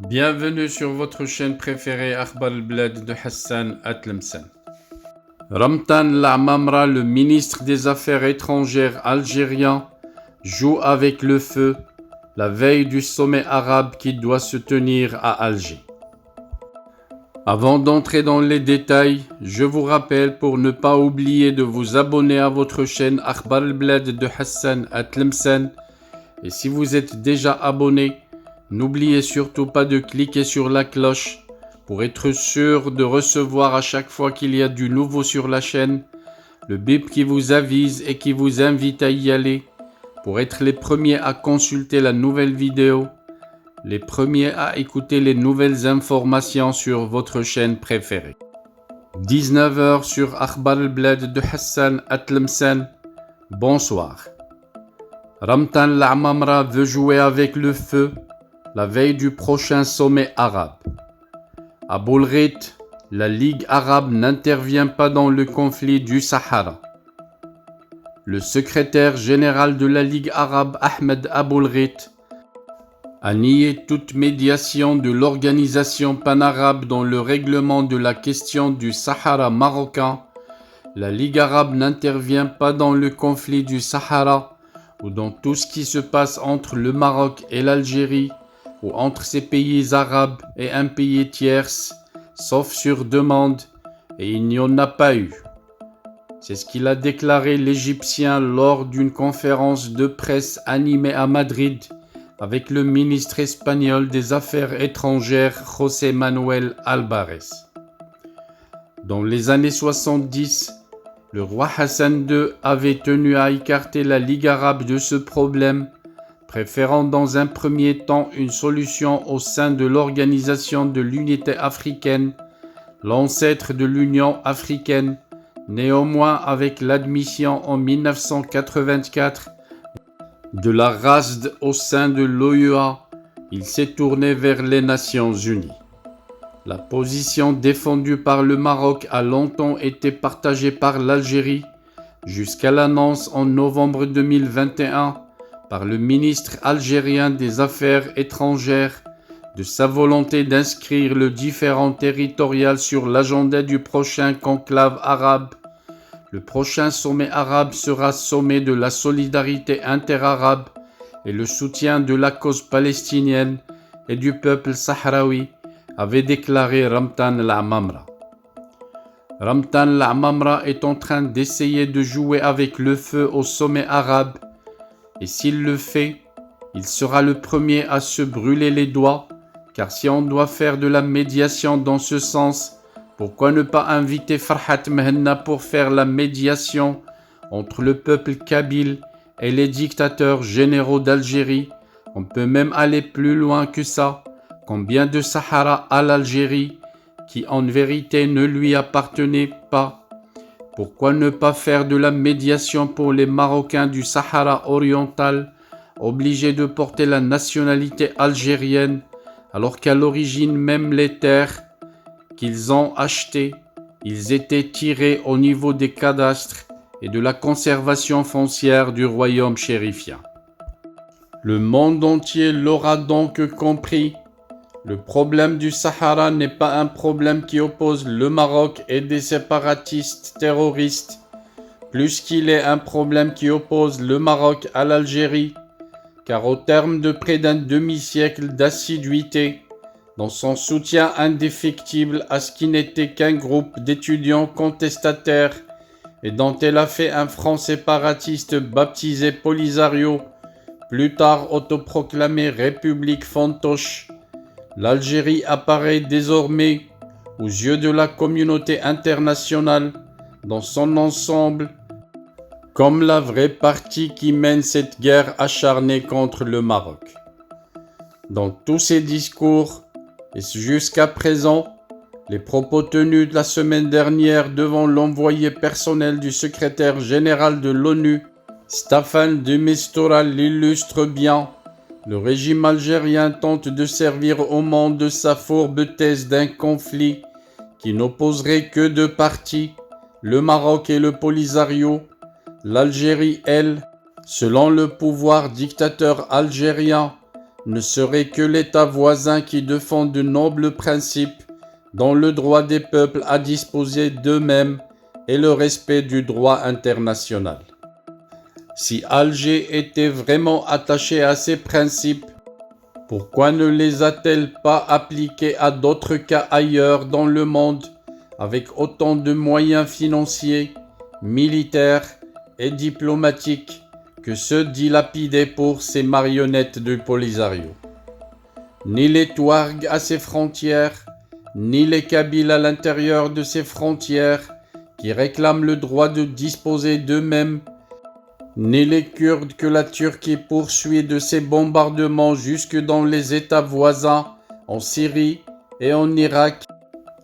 Bienvenue sur votre chaîne préférée Akhbar al-Blad de Hassan Atlemsen. Ramtan Lamamra, le ministre des Affaires étrangères algérien, joue avec le feu la veille du sommet arabe qui doit se tenir à Alger. Avant d'entrer dans les détails, je vous rappelle pour ne pas oublier de vous abonner à votre chaîne Akhbar al-Blad de Hassan Atlemsen. Et si vous êtes déjà abonné, n'oubliez surtout pas de cliquer sur la cloche pour être sûr de recevoir à chaque fois qu'il y a du nouveau sur la chaîne, le bip qui vous avise et qui vous invite à y aller pour être les premiers à consulter la nouvelle vidéo, les premiers à écouter les nouvelles informations sur votre chaîne préférée. 19h sur Akhbar al-Blad de Hassan Atlemsen. Bonsoir. Ramtan Lamamra veut jouer avec le feu la veille du prochain sommet arabe. À Boulghit, la Ligue arabe n'intervient pas dans le conflit du Sahara. Le secrétaire général de la Ligue arabe, Ahmed Aboulghit, a nié toute médiation de l'organisation panarabe dans le règlement de la question du Sahara marocain. La Ligue arabe n'intervient pas dans le conflit du Sahara ou dans tout ce qui se passe entre le Maroc et l'Algérie, ou entre ces pays arabes et un pays tierce, sauf sur demande, et il n'y en a pas eu. C'est ce qu'il a déclaré l'Égyptien lors d'une conférence de presse animée à Madrid avec le ministre espagnol des Affaires étrangères José Manuel Álvarez. Dans les années 70, le roi Hassan II avait tenu à écarter la Ligue arabe de ce problème, préférant dans un premier temps une solution au sein de l'Organisation de l'Unité africaine, l'ancêtre de l'Union africaine. Néanmoins, avec l'admission en 1984 de la RASD au sein de l'OUA, il s'est tourné vers les Nations Unies. La position défendue par le Maroc a longtemps été partagée par l'Algérie, jusqu'à l'annonce en novembre 2021 par le ministre algérien des Affaires étrangères de sa volonté d'inscrire le différend territorial sur l'agenda du prochain conclave arabe. Le prochain sommet arabe sera sommet de la solidarité interarabe et le soutien de la cause palestinienne et du peuple sahraoui, avait déclaré Ramtan Lamamra. Ramtan Lamamra est en train d'essayer de jouer avec le feu au sommet arabe. Et s'il le fait, il sera le premier à se brûler les doigts, car si on doit faire de la médiation dans ce sens, pourquoi ne pas inviter Farhat Mehenna pour faire la médiation entre le peuple kabyle et les dictateurs généraux d'Algérie? On peut même aller plus loin que ça. Combien de Sahara à l'Algérie, qui en vérité ne lui appartenait pas? Pourquoi ne pas faire de la médiation pour les Marocains du Sahara oriental, obligés de porter la nationalité algérienne, alors qu'à l'origine même les terres qu'ils ont achetées, ils étaient tirés au niveau des cadastres et de la conservation foncière du royaume chérifien. Le monde entier l'aura donc compris. Le problème du Sahara n'est pas un problème qui oppose le Maroc et des séparatistes terroristes, plus qu'il est un problème qui oppose le Maroc à l'Algérie, car au terme de près d'un demi-siècle d'assiduité, dans son soutien indéfectible à ce qui n'était qu'un groupe d'étudiants contestataires et dont elle a fait un front séparatiste baptisé Polisario, plus tard autoproclamé République fantoche, l'Algérie apparaît désormais, aux yeux de la communauté internationale, dans son ensemble, comme la vraie partie qui mène cette guerre acharnée contre le Maroc. Dans tous ses discours, et jusqu'à présent, les propos tenus la semaine dernière devant l'envoyé personnel du secrétaire général de l'ONU, Staffan de Mistura, l'illustre bien. Le régime algérien tente de servir au monde de sa fourbe thèse d'un conflit qui n'opposerait que deux parties, le Maroc et le Polisario. L'Algérie, elle, selon le pouvoir dictateur algérien, ne serait que l'État voisin qui défend de nobles principes dont le droit des peuples à disposer d'eux-mêmes et le respect du droit international. Si Alger était vraiment attachée à ces principes, pourquoi ne les a-t-elle pas appliqués à d'autres cas ailleurs dans le monde avec autant de moyens financiers, militaires et diplomatiques que ceux dilapidés pour ces marionnettes du Polisario? Ni les Touaregs à ses frontières, ni les Kabyles à l'intérieur de ses frontières qui réclament le droit de disposer d'eux-mêmes, ni les Kurdes que la Turquie poursuit de ses bombardements jusque dans les États voisins, en Syrie et en Irak,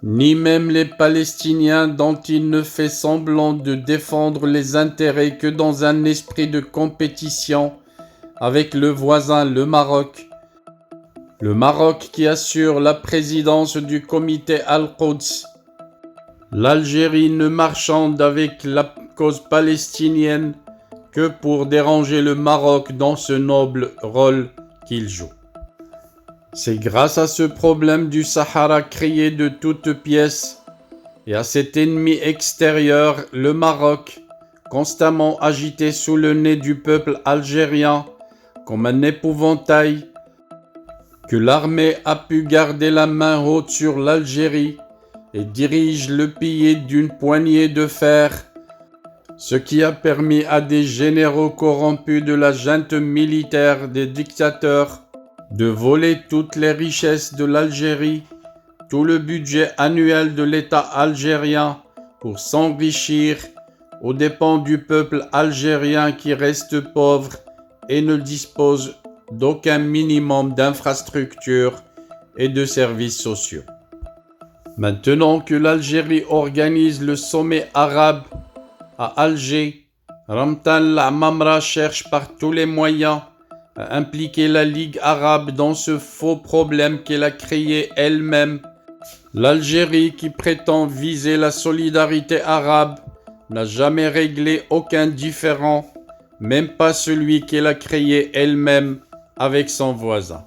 ni même les Palestiniens dont il ne fait semblant de défendre les intérêts que dans un esprit de compétition avec le voisin le Maroc. Le Maroc qui assure la présidence du comité Al-Quds. L'Algérie ne marchande avec la cause palestinienne que pour déranger le Maroc dans ce noble rôle qu'il joue. C'est grâce à ce problème du Sahara créé de toutes pièces et à cet ennemi extérieur, le Maroc, constamment agité sous le nez du peuple algérien comme un épouvantail, que l'armée a pu garder la main haute sur l'Algérie et dirige le pays d'une poignée de fer, ce qui a permis à des généraux corrompus de la junte militaire des dictateurs de voler toutes les richesses de l'Algérie, tout le budget annuel de l'État algérien pour s'enrichir aux dépens du peuple algérien qui reste pauvre et ne dispose d'aucun minimum d'infrastructures et de services sociaux. Maintenant que l'Algérie organise le sommet arabe à Alger, Ramtan Lamamra cherche par tous les moyens à impliquer la Ligue arabe dans ce faux problème qu'elle a créé elle-même. L'Algérie, qui prétend viser la solidarité arabe, n'a jamais réglé aucun différend, même pas celui qu'elle a créé elle-même avec son voisin.